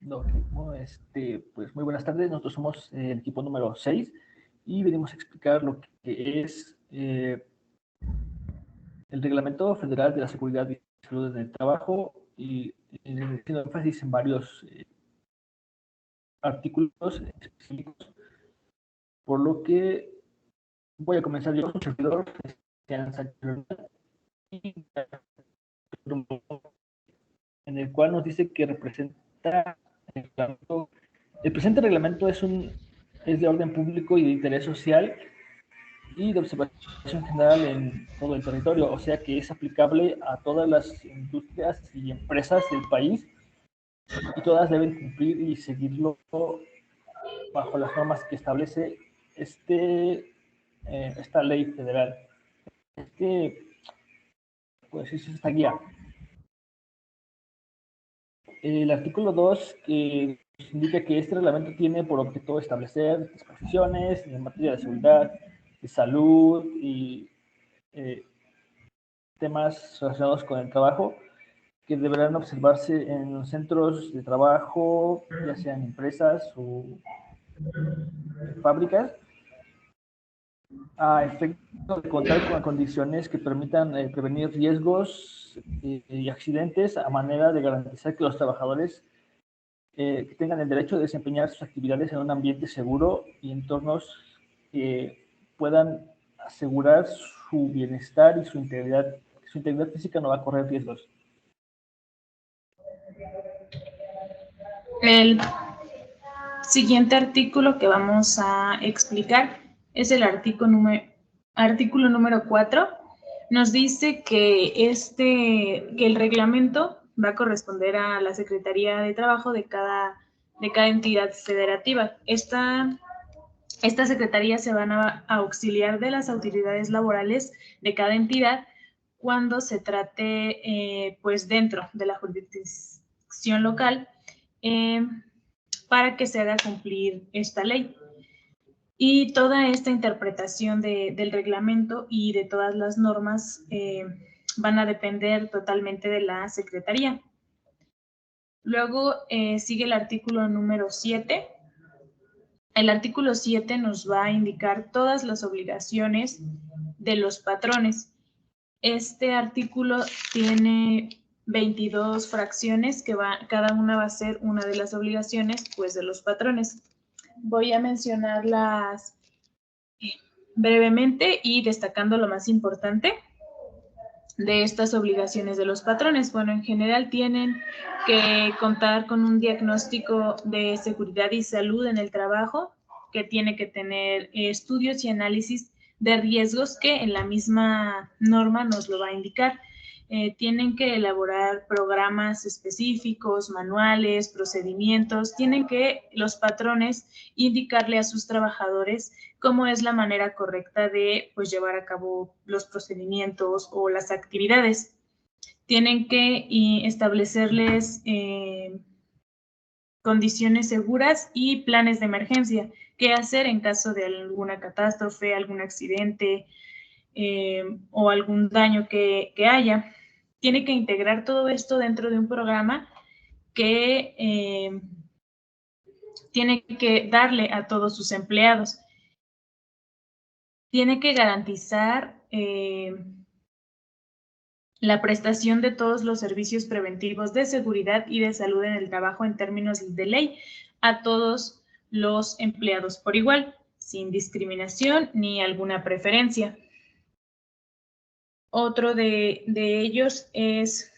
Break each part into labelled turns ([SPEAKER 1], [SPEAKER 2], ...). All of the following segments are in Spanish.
[SPEAKER 1] No, no, pues muy buenas tardes. Nosotros somos el equipo número 6 y venimos a explicar lo que es el Reglamento Federal de la Seguridad y Salud en el Trabajo y haciendo énfasis en varios artículos específicos, por lo que voy a comenzar yo, su servidor, en el cual nos dice que representa el reglamento. El presente reglamento es de orden público y de interés social y de observación general en todo el territorio, o sea que es aplicable a todas las industrias y empresas del país y todas deben cumplir y seguirlo bajo las normas que establece esta ley federal. Pues es esta guía. El artículo 2 indica que este reglamento tiene por objeto establecer disposiciones en materia de seguridad, de salud y temas relacionados con el trabajo que deberán observarse en los centros de trabajo, ya sean empresas o fábricas, a efecto de contar con condiciones que permitan prevenir riesgos y accidentes a manera de garantizar que los trabajadores que tengan el derecho de desempeñar sus actividades en un ambiente seguro y entornos que puedan asegurar su bienestar y su integridad. Su integridad física no va a correr riesgos.
[SPEAKER 2] El siguiente artículo que vamos a explicar es el artículo número 4. Nos dice que el reglamento va a corresponder a la Secretaría de Trabajo de cada entidad federativa. Esta secretaría se van a auxiliar de las autoridades laborales de cada entidad cuando se trate, pues, dentro de la jurisdicción local, para que se haga cumplir esta ley. Y toda esta interpretación del reglamento y de todas las normas van a depender totalmente de la Secretaría. Luego sigue el artículo número 7. El artículo 7 nos va a indicar todas las obligaciones de los patrones. Este artículo tiene 22 fracciones que cada una va a ser una de las obligaciones, pues, de los patrones. Voy a mencionarlas brevemente y destacando lo más importante de estas obligaciones de los patrones. Bueno, en general tienen que contar con un diagnóstico de seguridad y salud en el trabajo, que tiene que tener estudios y análisis de riesgos que en la misma norma nos lo va a indicar. Tienen que elaborar programas específicos, manuales, procedimientos. Tienen que los patrones indicarle a sus trabajadores cómo es la manera correcta de, pues, llevar a cabo los procedimientos o las actividades. Tienen que establecerles condiciones seguras y planes de emergencia. ¿Qué hacer en caso de alguna catástrofe, algún accidente o algún daño que haya? Tiene que integrar todo esto dentro de un programa que tiene que darle a todos sus empleados. Tiene que garantizar la prestación de todos los servicios preventivos de seguridad y de salud en el trabajo en términos de ley a todos los empleados por igual, sin discriminación ni alguna preferencia. Otro de ellos es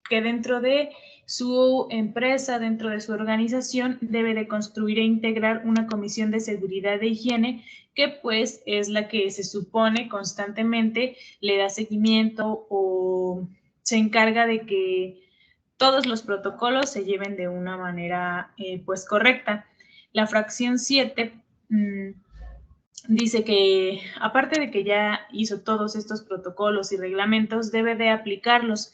[SPEAKER 2] que dentro de su empresa, dentro de su organización, debe de construir e integrar una comisión de seguridad e higiene que, pues, es la que se supone constantemente le da seguimiento o se encarga de que todos los protocolos se lleven de una manera pues correcta. La fracción 7 dice que, aparte de que ya hizo todos estos protocolos y reglamentos, debe de aplicarlos.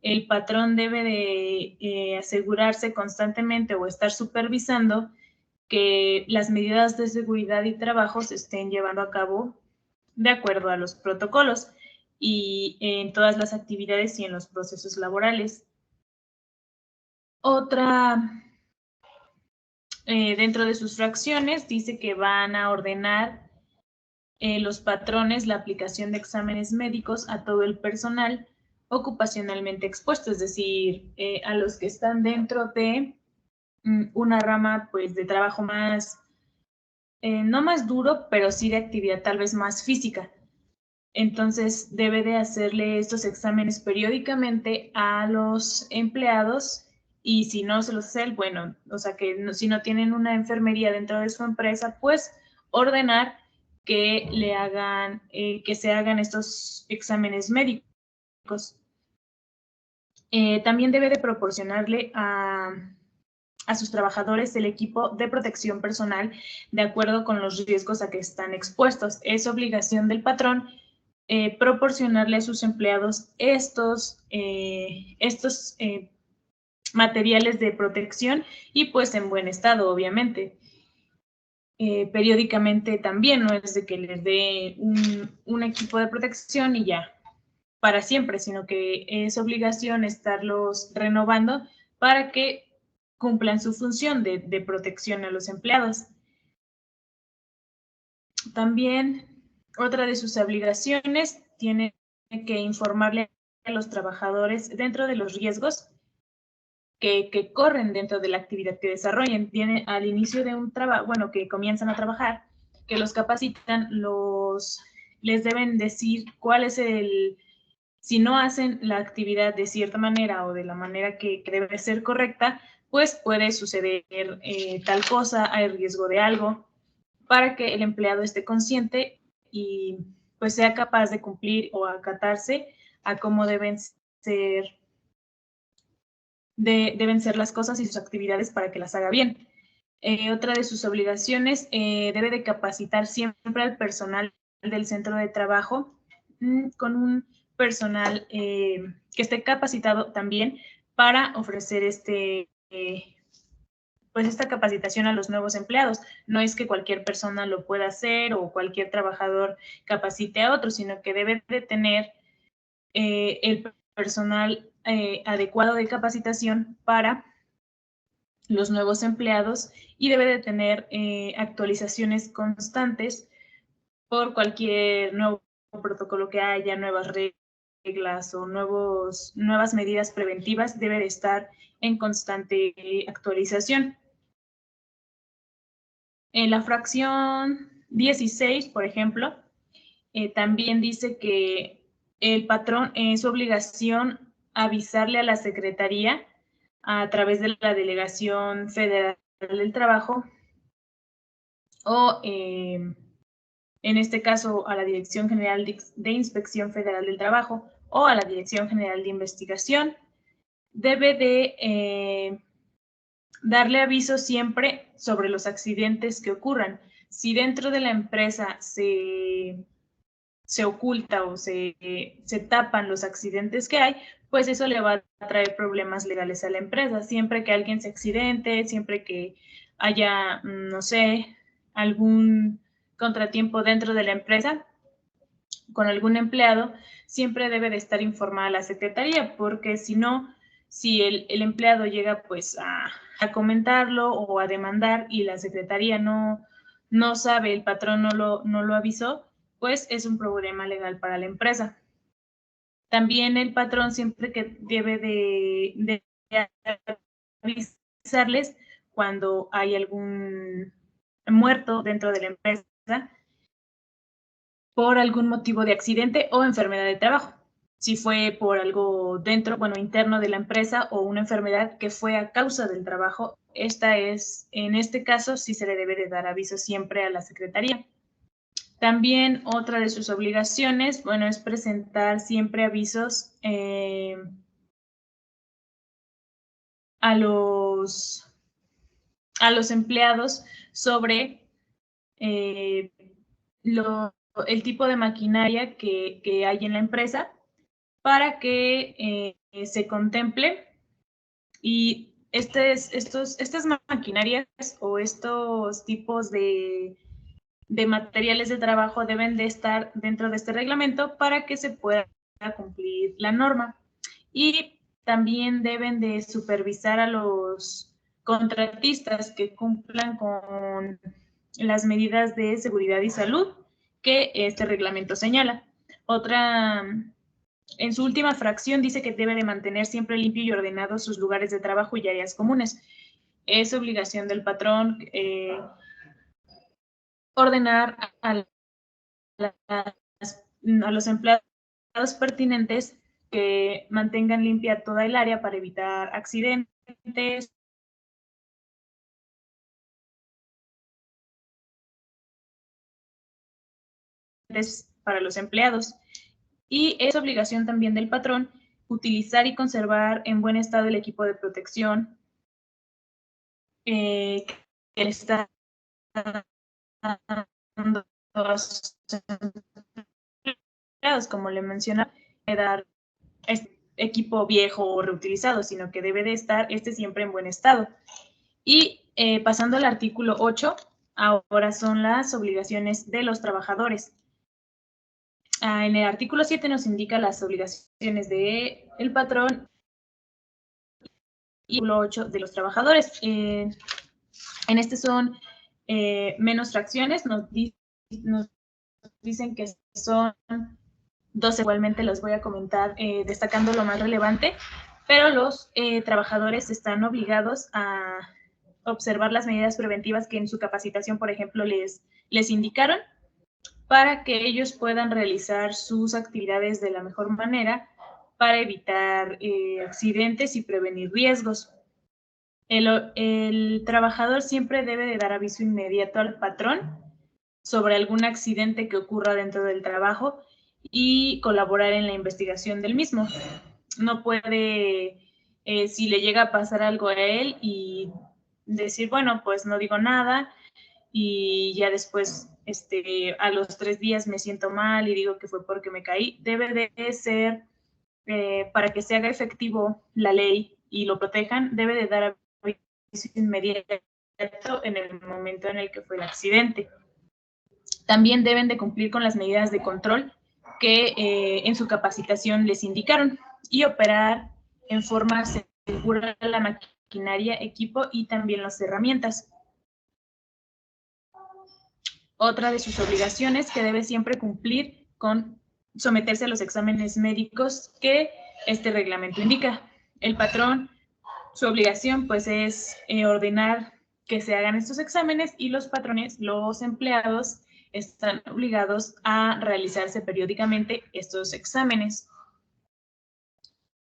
[SPEAKER 2] El patrón debe de asegurarse constantemente o estar supervisando que las medidas de seguridad y trabajo se estén llevando a cabo de acuerdo a los protocolos y en todas las actividades y en los procesos laborales. Otra, dentro de sus fracciones, dice que van a ordenar los patrones, la aplicación de exámenes médicos a todo el personal ocupacionalmente expuesto, es decir, a los que están dentro de una rama pues de trabajo más, no más duro, pero sí de actividad tal vez más física. Entonces debe de hacerle estos exámenes periódicamente a los empleados y si no se los hace él, bueno, o sea que no, si no tienen una enfermería dentro de su empresa, pues ordenar que le hagan, que se hagan estos exámenes médicos. También debe de proporcionarle a sus trabajadores el equipo de protección personal de acuerdo con los riesgos a que están expuestos. Es obligación del patrón proporcionarle a sus empleados estos materiales de protección y pues en buen estado, obviamente. Periódicamente también, no es de que les dé un equipo de protección y ya, para siempre, sino que es obligación estarlos renovando para que cumplan su función de protección a los empleados. También otra de sus obligaciones tiene que informarle a los trabajadores dentro de los riesgos que corren dentro de la actividad que desarrollen. Tiene al inicio de un trabajo, bueno, que comienzan a trabajar, que los capacitan, les deben decir cuál es si no hacen la actividad de cierta manera o de la manera que debe ser correcta, pues puede suceder tal cosa, hay riesgo de algo, para que el empleado esté consciente y pues sea capaz de cumplir o acatarse a cómo deben ser las cosas y sus actividades para que las haga bien. Otra de sus obligaciones, debe de capacitar siempre al personal del centro de trabajo con un personal que esté capacitado también para ofrecer pues esta capacitación a los nuevos empleados. No es que cualquier persona lo pueda hacer o cualquier trabajador capacite a otro, sino que debe de tener el personal adecuado de capacitación para los nuevos empleados y debe de tener actualizaciones constantes por cualquier nuevo protocolo que haya, nuevas reglas o nuevas medidas preventivas, debe de estar en constante actualización. En la fracción 16, por ejemplo, también dice que el patrón es obligación avisarle a la Secretaría a través de la Delegación Federal del Trabajo o, en este caso, a la Dirección General de Inspección Federal del Trabajo o a la Dirección General de Investigación. Debe de darle aviso siempre sobre los accidentes que ocurran. Si dentro de la empresa se oculta o se tapan los accidentes que hay, pues eso le va a traer problemas legales a la empresa. Siempre que alguien se accidente, siempre que haya, no sé, algún contratiempo dentro de la empresa con algún empleado, siempre debe de estar informada la secretaría, porque si no, si el empleado llega pues a comentarlo o a demandar y la secretaría no sabe, el patrón no lo avisó, pues es un problema legal para la empresa. También el patrón siempre que debe de avisarles cuando hay algún muerto dentro de la empresa por algún motivo de accidente o enfermedad de trabajo. Si fue por algo dentro, bueno, interno de la empresa o una enfermedad que fue a causa del trabajo, en este caso, sí se le debe de dar aviso siempre a la secretaría. También otra de sus obligaciones, bueno, es presentar siempre avisos a los empleados sobre el tipo de maquinaria que hay en la empresa para que se contemple y estas maquinarias o estos tipos de materiales de trabajo deben de estar dentro de este reglamento para que se pueda cumplir la norma. Y también deben de supervisar a los contratistas que cumplan con las medidas de seguridad y salud que este reglamento señala. En su última fracción dice que debe de mantener siempre limpio y ordenado sus lugares de trabajo y áreas comunes. Es obligación del patrón ordenar a los empleados pertinentes que mantengan limpia toda el área para evitar accidentes, para los empleados. Y es obligación también del patrón utilizar y conservar en buen estado el equipo de protección que le está dando a sus empleados, como le mencionaba, dar equipo viejo o reutilizado, sino que debe de estar siempre en buen estado. Y pasando al artículo 8, ahora son las obligaciones de los trabajadores. En el artículo 7 nos indica las obligaciones del patrón y el artículo 8 de los trabajadores. En este son menos fracciones, nos dicen que son 12, igualmente los voy a comentar destacando lo más relevante, pero los trabajadores están obligados a observar las medidas preventivas que en su capacitación, por ejemplo, les indicaron, para que ellos puedan realizar sus actividades de la mejor manera para evitar accidentes y prevenir riesgos. El trabajador siempre debe de dar aviso inmediato al patrón sobre algún accidente que ocurra dentro del trabajo y colaborar en la investigación del mismo. No puede, si le llega a pasar algo a él y decir, bueno, pues no digo nada, y ya después a los 3 días me siento mal y digo que fue porque me caí. Debe de ser, para que se haga efectivo la ley y lo protejan, debe de dar aviso inmediato en el momento en el que fue el accidente. También deben de cumplir con las medidas de control que en su capacitación les indicaron y operar en forma segura la maquinaria, equipo y también las herramientas. Otra de sus obligaciones que debe siempre cumplir con someterse a los exámenes médicos que este reglamento indica. El patrón, su obligación pues es ordenar que se hagan estos exámenes y los patrones, los empleados, están obligados a realizarse periódicamente estos exámenes.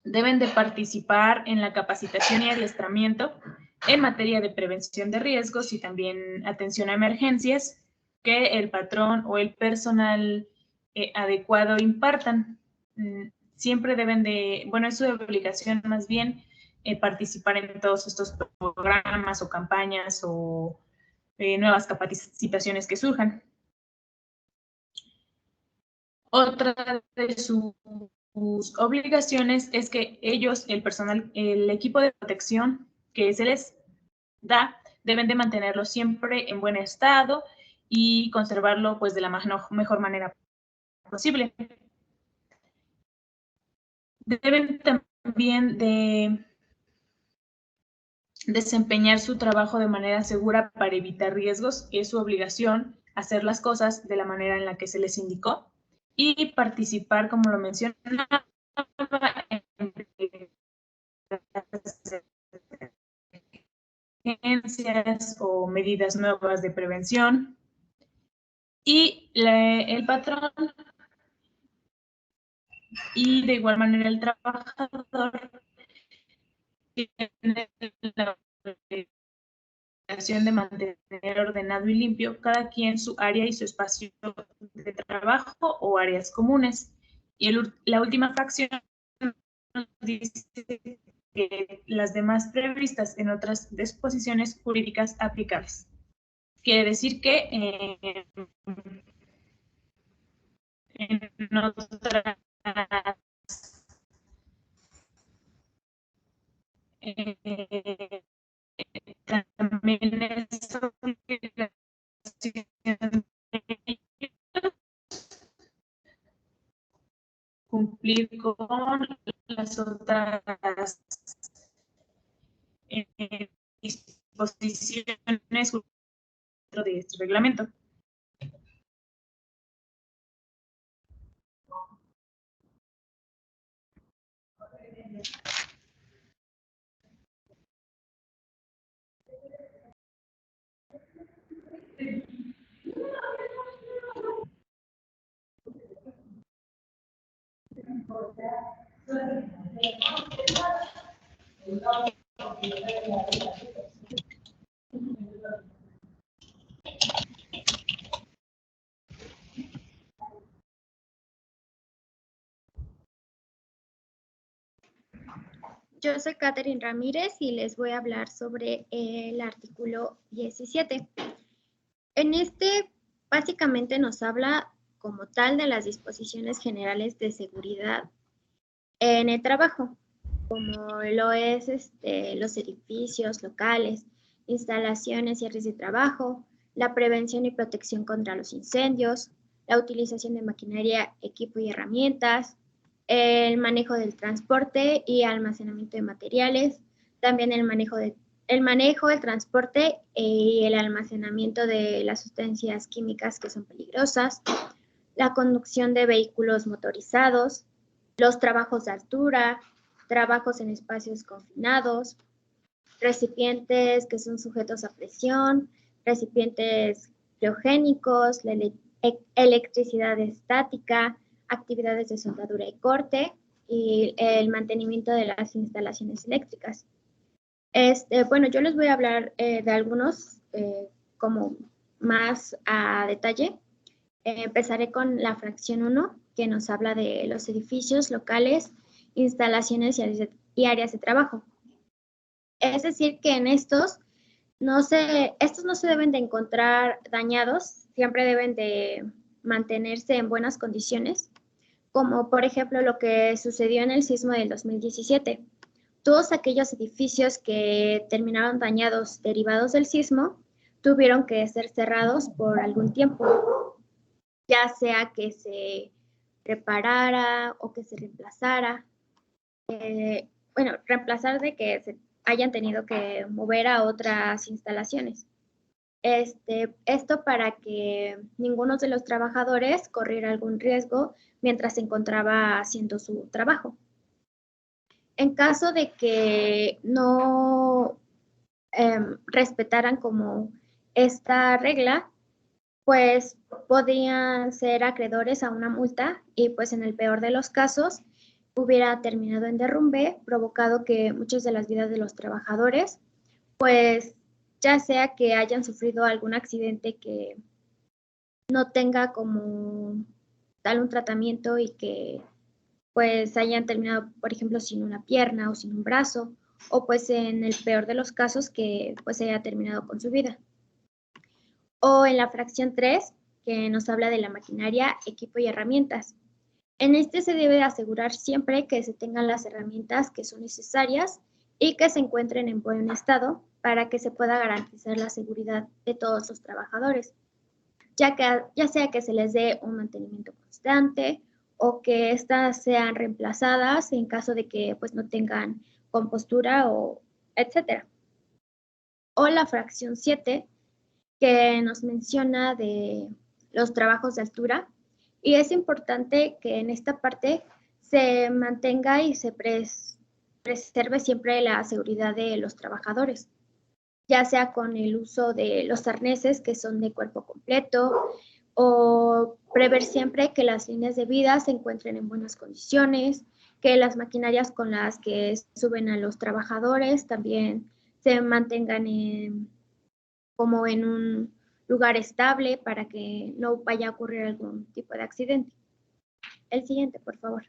[SPEAKER 2] Deben de participar en la capacitación y adiestramiento en materia de prevención de riesgos y también atención a emergencias que el patrón o el personal adecuado impartan. Siempre deben de, bueno, es su obligación más bien participar en todos estos programas o campañas o nuevas capacitaciones que surjan. Otra de sus obligaciones es que ellos, el personal, el equipo de protección que se les da, deben de mantenerlo siempre en buen estado y conservarlo pues de la mejor manera posible. Deben también de desempeñar su trabajo de manera segura para evitar riesgos. Es su obligación hacer las cosas de la manera en la que se les indicó y participar, como lo mencionaba, en emergencias o medidas nuevas de prevención. Y el patrón y de igual manera el trabajador tiene la obligación de mantener ordenado y limpio cada quien su área y su espacio de trabajo o áreas comunes. Y la última fracción dice que las demás previstas en otras disposiciones jurídicas aplicables. Quiere decir que en otras también es obligación cumplir con las otras disposiciones dentro de este reglamento.
[SPEAKER 3] Yo soy Catherine Ramírez y les voy a hablar sobre el artículo 17. En este, básicamente nos habla como tal de las disposiciones generales de seguridad en el trabajo, como lo es los edificios locales, instalaciones y áreas de trabajo, la prevención y protección contra los incendios, la utilización de maquinaria, equipo y herramientas, el manejo del transporte y almacenamiento de materiales, también el manejo, el transporte y el almacenamiento de las sustancias químicas que son peligrosas, la conducción de vehículos motorizados, los trabajos de altura, trabajos en espacios confinados, recipientes que son sujetos a presión, recipientes criogénicos, la electricidad estática, actividades de soldadura y corte y el mantenimiento de las instalaciones eléctricas. Bueno, yo les voy a hablar de algunos como más a detalle. Empezaré con la fracción 1, que nos habla de los edificios locales, instalaciones y áreas de trabajo. Es decir, que en estos no se deben de encontrar dañados, siempre deben de mantenerse en buenas condiciones, como por ejemplo lo que sucedió en el sismo del 2017. Todos aquellos edificios que terminaron dañados derivados del sismo tuvieron que ser cerrados por algún tiempo, ya sea que se reparara o que se reemplazara. Bueno, reemplazar de que se hayan tenido que mover a otras instalaciones. Esto para que ninguno de los trabajadores corriera algún riesgo mientras se encontraba haciendo su trabajo. En caso de que no respetaran como esta regla, pues podían ser acreedores a una multa y pues en el peor de los casos hubiera terminado en derrumbe, provocado que muchas de las vidas de los trabajadores, pues ya sea que hayan sufrido algún accidente que no tenga como tal un tratamiento y que pues hayan terminado, por ejemplo, sin una pierna o sin un brazo, o pues en el peor de los casos que pues haya terminado con su vida. O en la fracción 3, que nos habla de la maquinaria, equipo y herramientas. En este se debe asegurar siempre que se tengan las herramientas que son necesarias y que se encuentren en buen estado para que se pueda garantizar la seguridad de todos los trabajadores, ya sea que se les dé un mantenimiento constante o que éstas sean reemplazadas en caso de que pues no tengan compostura o etcétera. O la fracción 7, que nos menciona de los trabajos de altura, y es importante que en esta parte se mantenga y se preserve siempre la seguridad de los trabajadores, ya sea con el uso de los arneses que son de cuerpo completo, o prever siempre que las líneas de vida se encuentren en buenas condiciones, que las maquinarias con las que suben a los trabajadores también se mantengan como en un lugar estable para que no vaya a ocurrir algún tipo de accidente. El siguiente, por favor.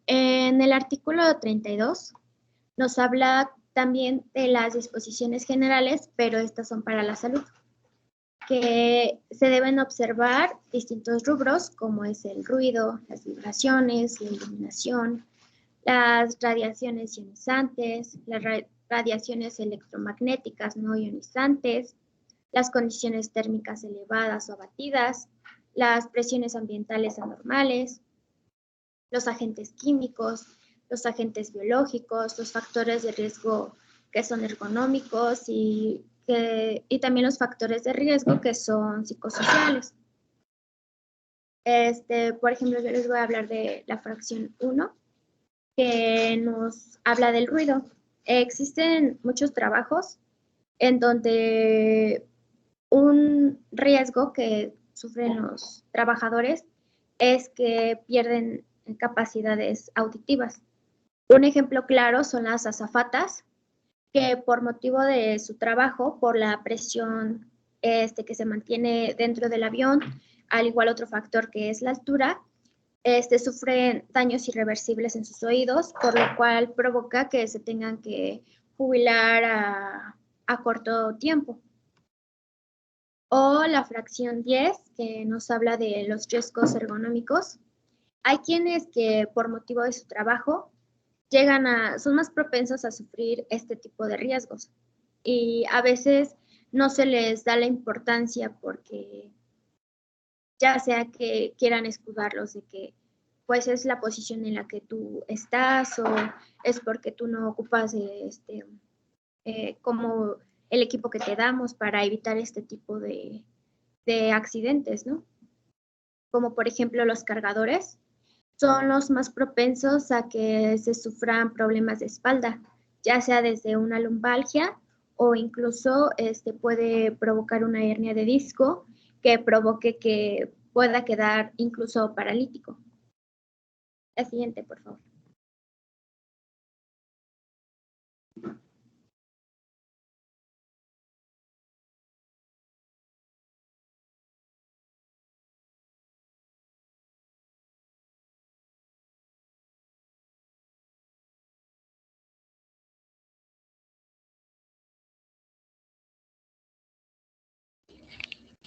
[SPEAKER 3] En el artículo 32 nos habla también de las disposiciones generales, pero estas son para la salud, que se deben observar distintos rubros, como es el ruido, las vibraciones, la iluminación, las radiaciones ionizantes, las radiaciones electromagnéticas no ionizantes, las condiciones térmicas elevadas o abatidas, las presiones ambientales anormales, los agentes químicos, los agentes biológicos, los factores de riesgo que son ergonómicos y también los factores de riesgo que son psicosociales. Por ejemplo, yo les voy a hablar de la fracción 1, que nos habla del ruido. Existen muchos trabajos en donde un riesgo que sufren los trabajadores es que pierden capacidades auditivas. Un ejemplo claro son las azafatas, que por motivo de su trabajo, por la presión que se mantiene dentro del avión, al igual otro factor que es la altura, sufren daños irreversibles en sus oídos, por lo cual provoca que se tengan que jubilar a corto tiempo. O la fracción 10, que nos habla de los riesgos ergonómicos. Hay quienes que por motivo de su trabajo son más propensos a sufrir este tipo de riesgos y a veces no se les da la importancia porque ya sea que quieran escudarlos de que pues es la posición en la que tú estás o es porque tú no ocupas como el equipo que te damos para evitar este tipo de accidentes, ¿no? Como por ejemplo los cargadores son los más propensos a que se sufran problemas de espalda, ya sea desde una lumbalgia o incluso puede provocar una hernia de disco que provoque que pueda quedar incluso paralítico. La siguiente, por favor.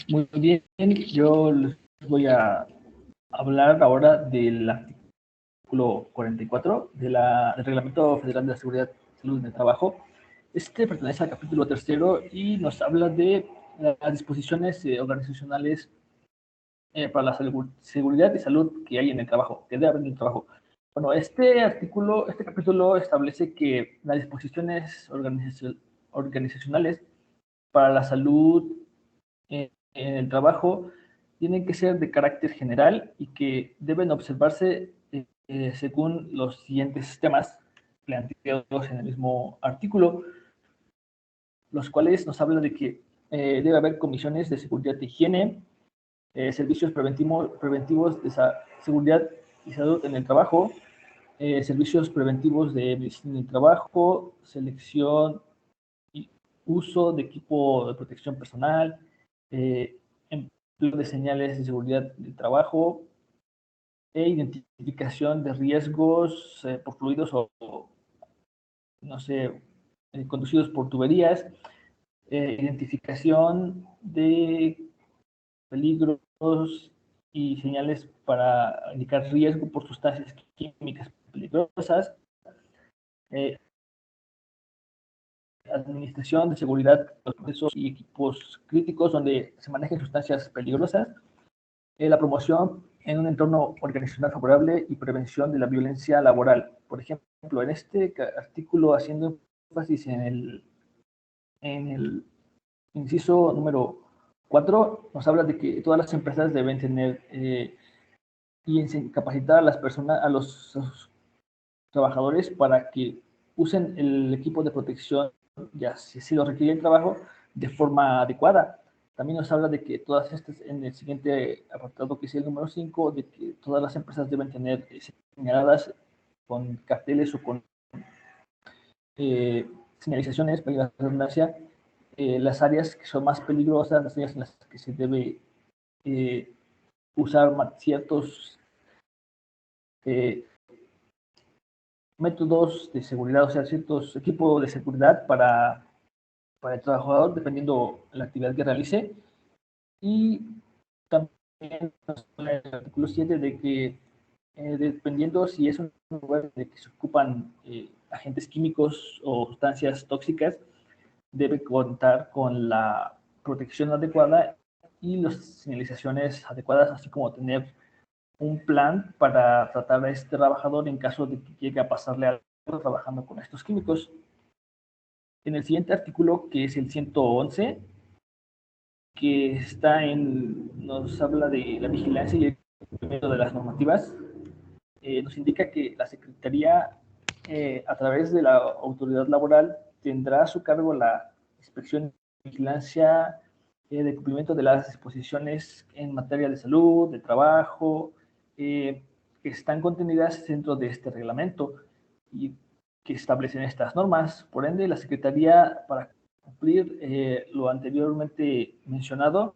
[SPEAKER 1] Muy bien, yo les voy a hablar ahora del artículo 44 del Reglamento Federal de la Seguridad y Salud en el Trabajo. Este pertenece al capítulo 3 y nos habla de las disposiciones organizacionales para la seguridad y salud que hay en el trabajo, que debe haber en el trabajo. Bueno, este capítulo establece que las disposiciones organizacionales para la salud en el trabajo tienen que ser de carácter general y que deben observarse según los siguientes temas planteados en el mismo artículo, los cuales nos hablan de que debe haber comisiones de seguridad e higiene, servicios preventivos de seguridad y salud en el trabajo, servicios preventivos de medicina en el trabajo, selección y uso de equipo de protección personal, empleo de señales de seguridad del trabajo e identificación de riesgos por fluidos o no sé, conducidos por tuberías, identificación de peligros y señales para indicar riesgo por sustancias químicas peligrosas, administración de seguridad de los procesos y equipos críticos donde se manejen sustancias peligrosas, la promoción en un entorno organizacional favorable y prevención de la violencia laboral. Por ejemplo, en este artículo, haciendo énfasis en el inciso número 4, nos habla de que todas las empresas deben tener y capacitar a las personas, a los trabajadores para que usen el equipo de protección, ya si lo requiere el trabajo, de forma adecuada. También nos habla de que todas estas, en el siguiente apartado que es el número 5, de que todas las empresas deben tener señaladas con carteles o con señalizaciones, para la redundancia, las áreas que son más peligrosas, las áreas en las que se debe usar ciertos métodos de seguridad, o sea, ciertos equipos de seguridad para el trabajador, dependiendo de la actividad que realice. Y también en el artículo 7 de que dependiendo si es un lugar de que se ocupan agentes químicos o sustancias tóxicas, debe contar con la protección adecuada y las señalizaciones adecuadas, así como tener un plan para tratar a este trabajador en caso de que llegue a pasarle algo trabajando con estos químicos. En el siguiente artículo, que es el 111, que nos habla de la vigilancia y el cumplimiento de las normativas, nos indica que la Secretaría, a través de la autoridad laboral, tendrá a su cargo la inspección y vigilancia de cumplimiento de las disposiciones en materia de salud, de trabajo, que están contenidas dentro de este reglamento y que establecen estas normas. Por ende, la Secretaría, para cumplir lo anteriormente mencionado,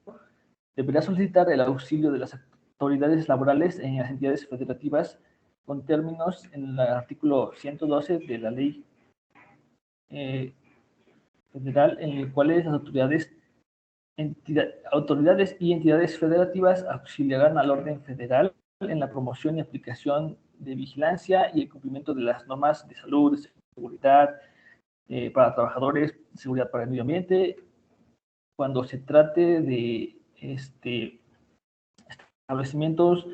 [SPEAKER 1] deberá solicitar el auxilio de las autoridades laborales en las entidades federativas con términos en el artículo 112 de la ley federal, en el cual las autoridades y entidades federativas auxiliarán al orden federal en la promoción y aplicación de vigilancia y el cumplimiento de las normas de salud, de seguridad para trabajadores, seguridad para el medio ambiente, cuando se trate de establecimientos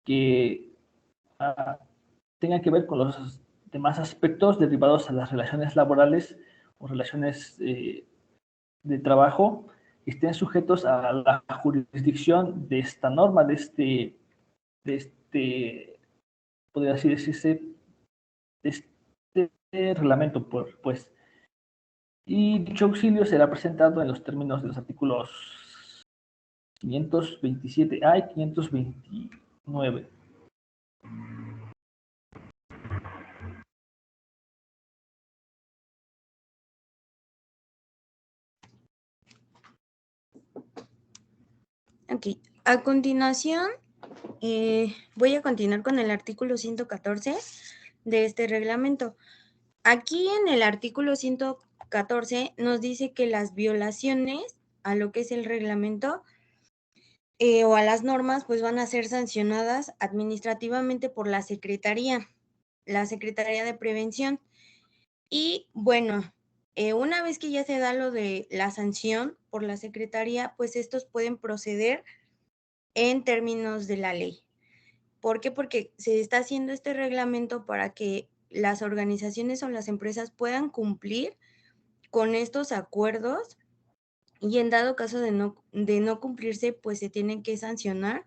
[SPEAKER 1] que tengan que ver con los demás aspectos derivados a las relaciones laborales o relaciones de trabajo, estén sujetos a la jurisdicción de esta norma, podría así decirse, de este reglamento, pues. Y dicho auxilio será presentado en los términos de los artículos 527A y 529.
[SPEAKER 4] Ok, a continuación voy a continuar con el artículo 114 de este reglamento. Aquí en el artículo 114 nos dice que las violaciones a lo que es el reglamento o a las normas pues van a ser sancionadas administrativamente por la Secretaría de Prevención. Y bueno, una vez que ya se da lo de la sanción por la Secretaría, pues estos pueden proceder en términos de la ley. ¿Por qué? Porque se está haciendo este reglamento para que las organizaciones o las empresas puedan cumplir con estos acuerdos y en dado caso de no cumplirse, pues se tienen que sancionar.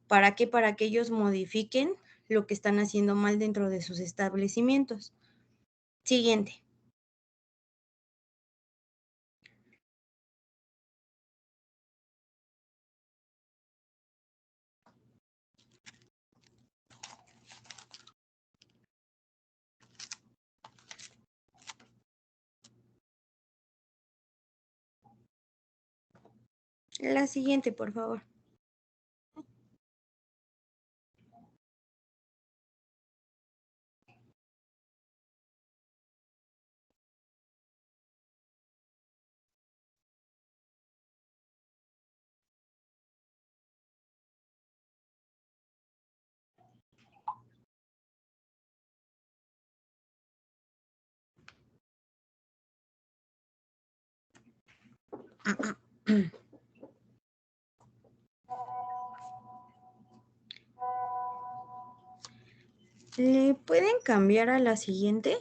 [SPEAKER 4] ¿Para qué? Para que ellos modifiquen lo que están haciendo mal dentro de sus establecimientos. Siguiente. La siguiente, por favor. ¿Le pueden cambiar a la siguiente?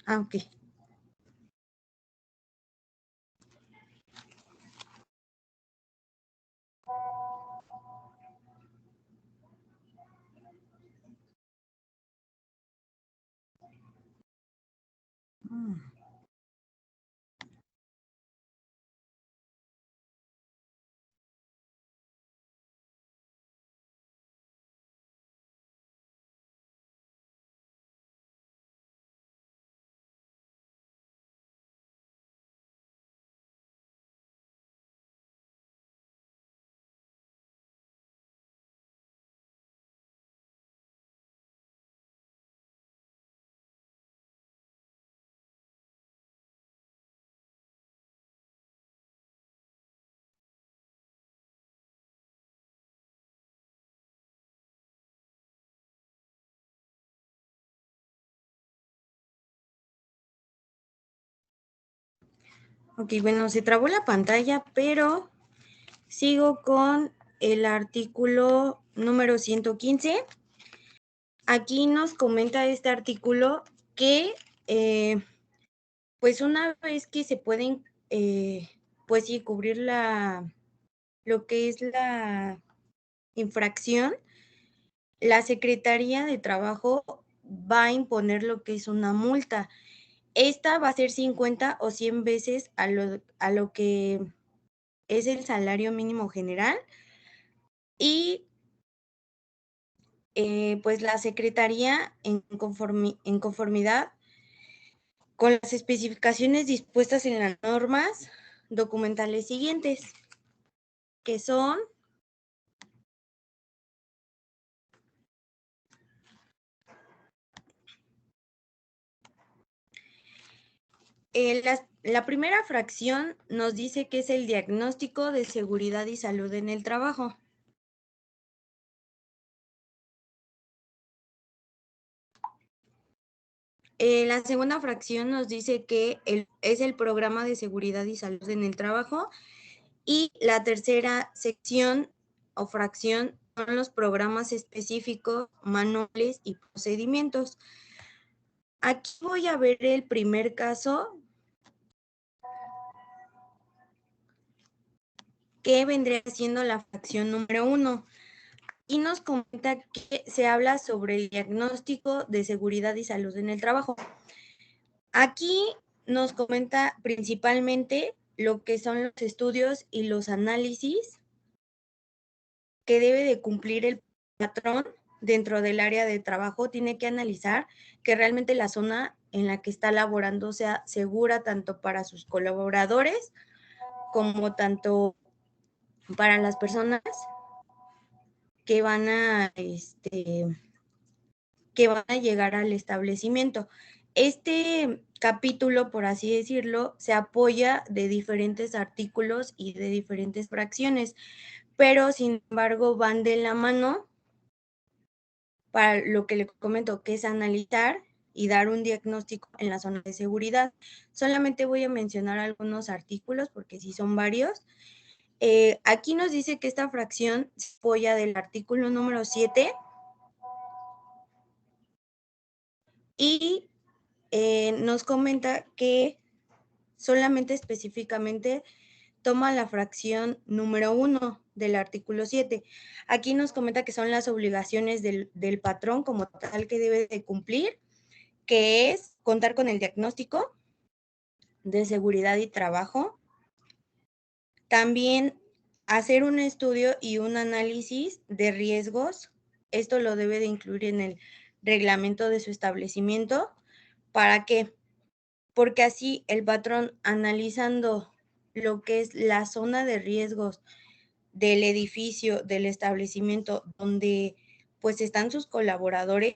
[SPEAKER 4] Ah, ok. Ok, bueno, se trabó la pantalla, pero sigo con el artículo número 115. Aquí nos comenta este artículo que, pues una vez que se pueden, pues sí, cubrir lo que es la infracción, la Secretaría de Trabajo va a imponer lo que es una multa. Esta va a ser 50 o 100 veces a lo que es el salario mínimo general y pues la Secretaría en conformidad con las especificaciones dispuestas en las normas documentales siguientes, que son la primera fracción nos dice que es el diagnóstico de seguridad y salud en el trabajo. La segunda fracción nos dice que es el programa de seguridad y salud en el trabajo. Y la tercera sección o fracción son los programas específicos, manuales y procedimientos. Aquí voy a ver el primer caso, que vendría siendo la fracción número 1. Y nos comenta que se habla sobre el diagnóstico de seguridad y salud en el trabajo. Aquí nos comenta principalmente lo que son los estudios y los análisis que debe de cumplir el patrón dentro del área de trabajo. Tiene que analizar que realmente la zona en la que está laborando sea segura tanto para sus colaboradores como tanto para las personas que van a llegar al establecimiento. Este capítulo, por así decirlo, se apoya de diferentes artículos y de diferentes fracciones, pero sin embargo van de la mano para lo que le comento, que es analizar y dar un diagnóstico en la zona de seguridad. Solamente voy a mencionar algunos artículos porque sí son varios. Aquí nos dice que esta fracción se apoya del artículo número 7 y nos comenta que solamente específicamente toma la fracción número 1 del artículo 7. Aquí nos comenta que son las obligaciones del patrón como tal que debe de cumplir, que es contar con el diagnóstico de seguridad y trabajo, también hacer un estudio y un análisis de riesgos. Esto lo debe de incluir en el reglamento de su establecimiento. ¿Para qué? Porque así el patrón, analizando lo que es la zona de riesgos del edificio, del establecimiento donde pues están sus colaboradores,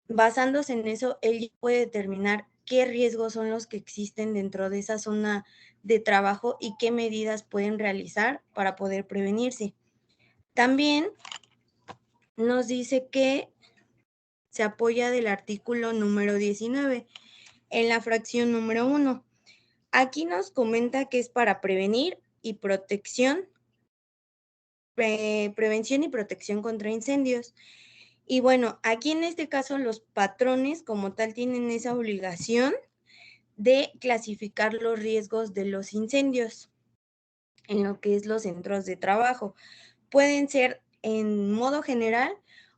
[SPEAKER 4] basándose en eso, él puede determinar qué riesgos son los que existen dentro de esa zona de trabajo y qué medidas pueden realizar para poder prevenirse. También nos dice que se apoya del artículo número 19 en la fracción número 1. Aquí nos comenta que es para prevenir y protección, prevención y protección contra incendios. Y bueno, aquí en este caso los patrones como tal tienen esa obligación de clasificar los riesgos de los incendios en lo que es los centros de trabajo. Pueden ser en modo general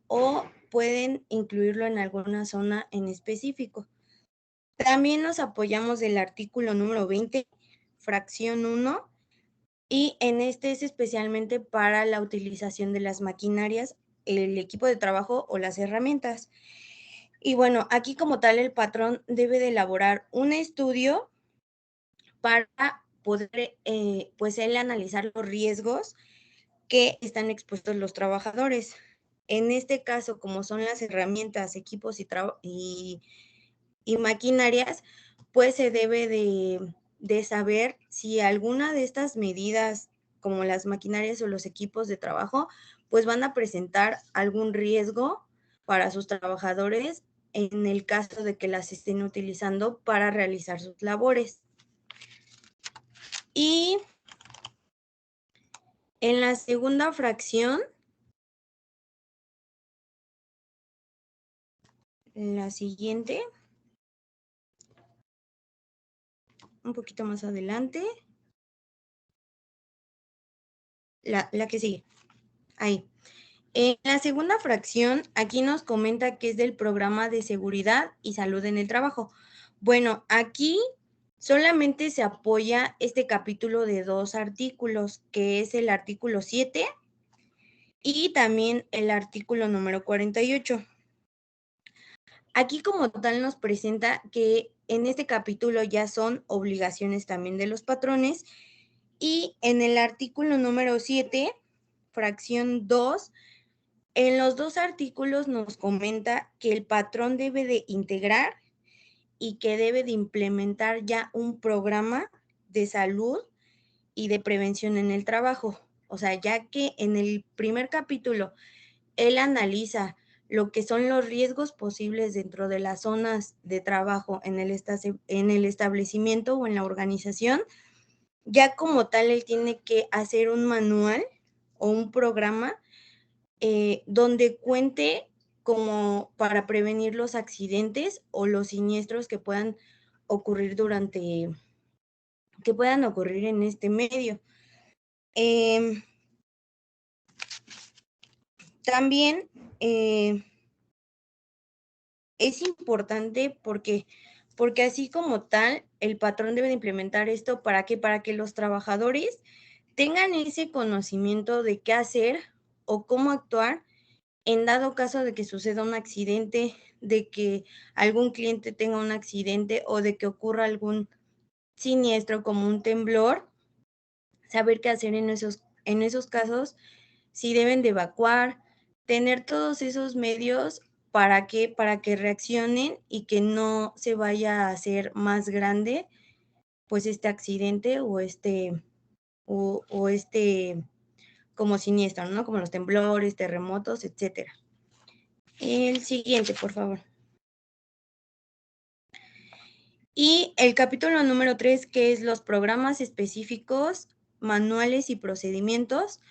[SPEAKER 4] o pueden incluirlo en alguna zona en específico. También nos apoyamos del artículo número 20, fracción 1, y en este es especialmente para la utilización de las maquinarias, el equipo de trabajo o las herramientas. Y bueno, aquí como tal el patrón debe de elaborar un estudio para poder, pues él analizar los riesgos que están expuestos los trabajadores. En este caso, como son las herramientas, equipos y maquinarias, pues se debe de saber si alguna de estas medidas, como las maquinarias o los equipos de trabajo, pues van a presentar algún riesgo para sus trabajadores en el caso de que las estén utilizando para realizar sus labores. Y en la segunda fracción, la siguiente, un poquito más adelante, la que sigue, ahí. En la segunda fracción, aquí nos comenta que es del programa de seguridad y salud en el trabajo. Bueno, aquí solamente se apoya este capítulo de 2 artículos, que es el artículo 7 y también el artículo número 48. Aquí como tal nos presenta que en este capítulo ya son obligaciones también de los patrones, y en el artículo número 7, fracción 2, en los 2 artículos nos comenta que el patrón debe de integrar y que debe de implementar ya un programa de salud y de prevención en el trabajo. O sea, ya que en el primer capítulo él analiza lo que son los riesgos posibles dentro de las zonas de trabajo en el establecimiento o en la organización, ya como tal él tiene que hacer un manual o un programa donde cuente como para prevenir los accidentes o los siniestros que puedan ocurrir en este medio. También es importante porque así como tal, el patrón debe de implementar esto, ¿para qué? Para que los trabajadores tengan ese conocimiento de qué hacer o cómo actuar en dado caso de que suceda un accidente, de que algún cliente tenga un accidente o de que ocurra algún siniestro como un temblor, saber qué hacer en esos casos, si deben de evacuar, tener todos esos medios para que reaccionen y que no se vaya a hacer más grande pues este accidente o como siniestro, ¿no? Como los temblores, terremotos, etcétera. El siguiente, por favor. Y el capítulo número 3, que es los programas específicos, manuales y procedimientos.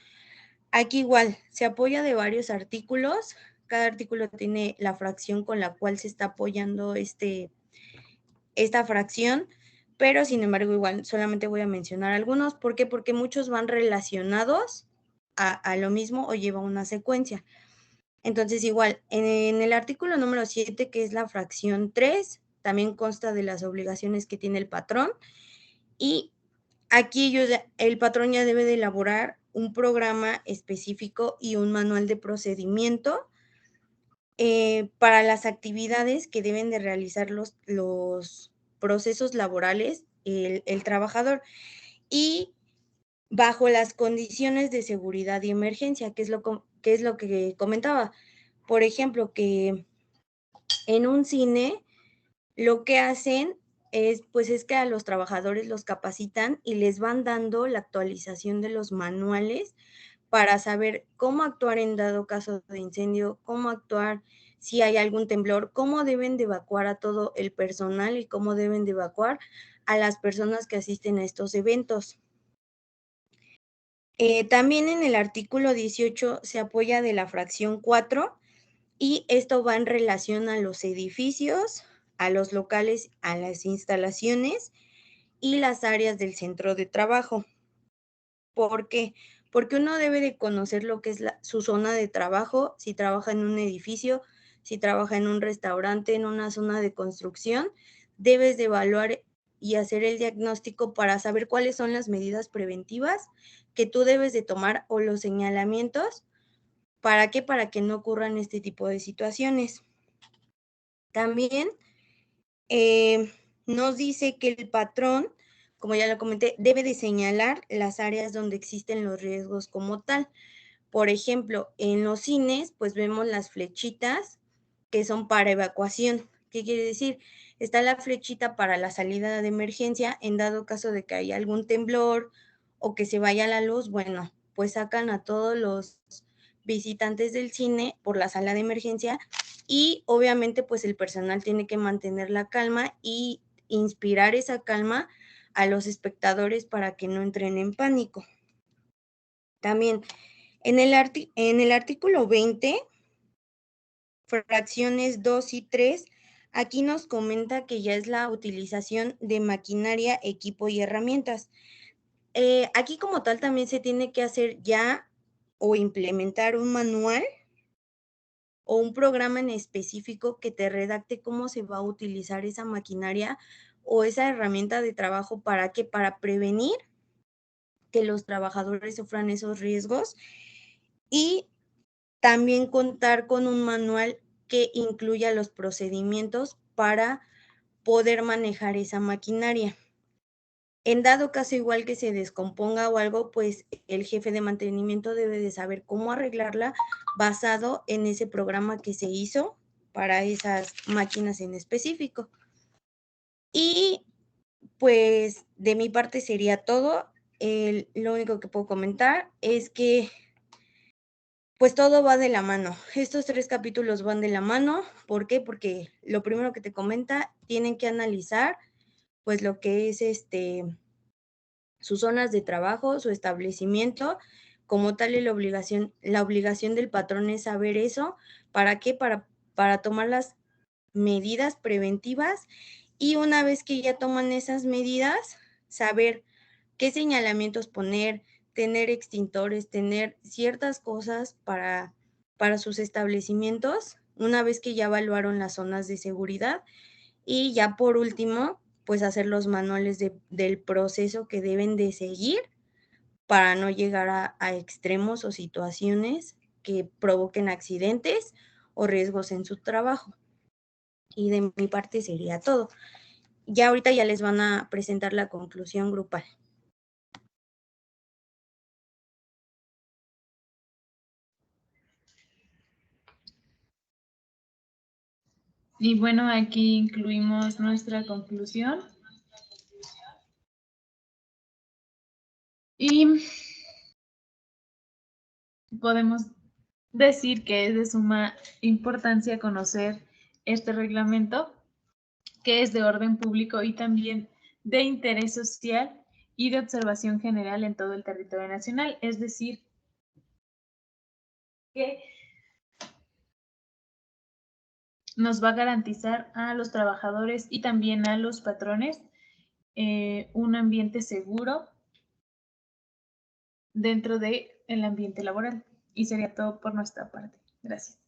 [SPEAKER 4] Aquí igual, se apoya de varios artículos. Cada artículo tiene la fracción con la cual se está apoyando esta fracción, pero sin embargo igual solamente voy a mencionar algunos. ¿Por qué? Porque muchos van relacionados a lo mismo o lleva una secuencia. Entonces igual, en el artículo número 7, que es la fracción 3, también consta de las obligaciones que tiene el patrón, y aquí el patrón ya debe de elaborar un programa específico y un manual de procedimiento para las actividades que deben de realizar los procesos laborales el trabajador, y bajo las condiciones de seguridad y emergencia, que es lo que comentaba. Por ejemplo, que en un cine lo que hacen es que a los trabajadores los capacitan y les van dando la actualización de los manuales para saber cómo actuar en dado caso de incendio, cómo actuar si hay algún temblor, cómo deben de evacuar a todo el personal y cómo deben de evacuar a las personas que asisten a estos eventos. También en el artículo 18 se apoya de la fracción 4 y esto va en relación a los edificios, a los locales, a las instalaciones y las áreas del centro de trabajo. ¿Por qué? Porque uno debe de conocer lo que es su zona de trabajo, si trabaja en un edificio, si trabaja en un restaurante, en una zona de construcción, debes de evaluar y hacer el diagnóstico para saber cuáles son las medidas preventivas que tú debes de tomar o los señalamientos. ¿Para qué? Para que no ocurran este tipo de situaciones. También nos dice que el patrón, como ya lo comenté, debe de señalar las áreas donde existen los riesgos como tal. Por ejemplo, en los cines, pues vemos las flechitas que son para evacuación. ¿Qué quiere decir? Está la flechita para la salida de emergencia en dado caso de que haya algún temblor o que se vaya la luz. Bueno, pues sacan a todos los visitantes del cine por la sala de emergencia y obviamente pues el personal tiene que mantener la calma y inspirar esa calma a los espectadores para que no entren en pánico. También en el artículo 20, fracciones 2 y 3, aquí nos comenta que ya es la utilización de maquinaria, equipo y herramientas. Aquí como tal también se tiene que hacer ya o implementar un manual o un programa en específico que te redacte cómo se va a utilizar esa maquinaria o esa herramienta de trabajo. ¿Para qué? Para prevenir que los trabajadores sufran esos riesgos y también contar con un manual que incluya los procedimientos para poder manejar esa maquinaria. En dado caso igual que se descomponga o algo, pues el jefe de mantenimiento debe de saber cómo arreglarla basado en ese programa que se hizo para esas máquinas en específico. Y pues de mi parte sería todo. Lo único que puedo comentar es que pues todo va de la mano. Estos 3 capítulos van de la mano. ¿Por qué? Porque lo primero que te comenta, tienen que analizar pues lo que es sus zonas de trabajo, su establecimiento. Como tal, la obligación del patrón es saber eso. ¿Para qué? Para tomar las medidas preventivas y una vez que ya toman esas medidas, saber qué señalamientos poner, tener extintores, tener ciertas cosas para sus establecimientos, una vez que ya evaluaron las zonas de seguridad. Y ya por último, pues hacer los manuales del proceso que deben de seguir para no llegar a extremos o situaciones que provoquen accidentes o riesgos en su trabajo. Y de mi parte sería todo. Ya ahorita ya les van a presentar la conclusión grupal.
[SPEAKER 2] Y bueno, aquí incluimos nuestra conclusión. Y podemos decir que es de suma importancia conocer este reglamento, que es de orden público y también de interés social y de observación general en todo el territorio nacional. Es decir, que nos va a garantizar a los trabajadores y también a los patrones un ambiente seguro dentro del ambiente laboral. Y sería todo por nuestra parte. Gracias.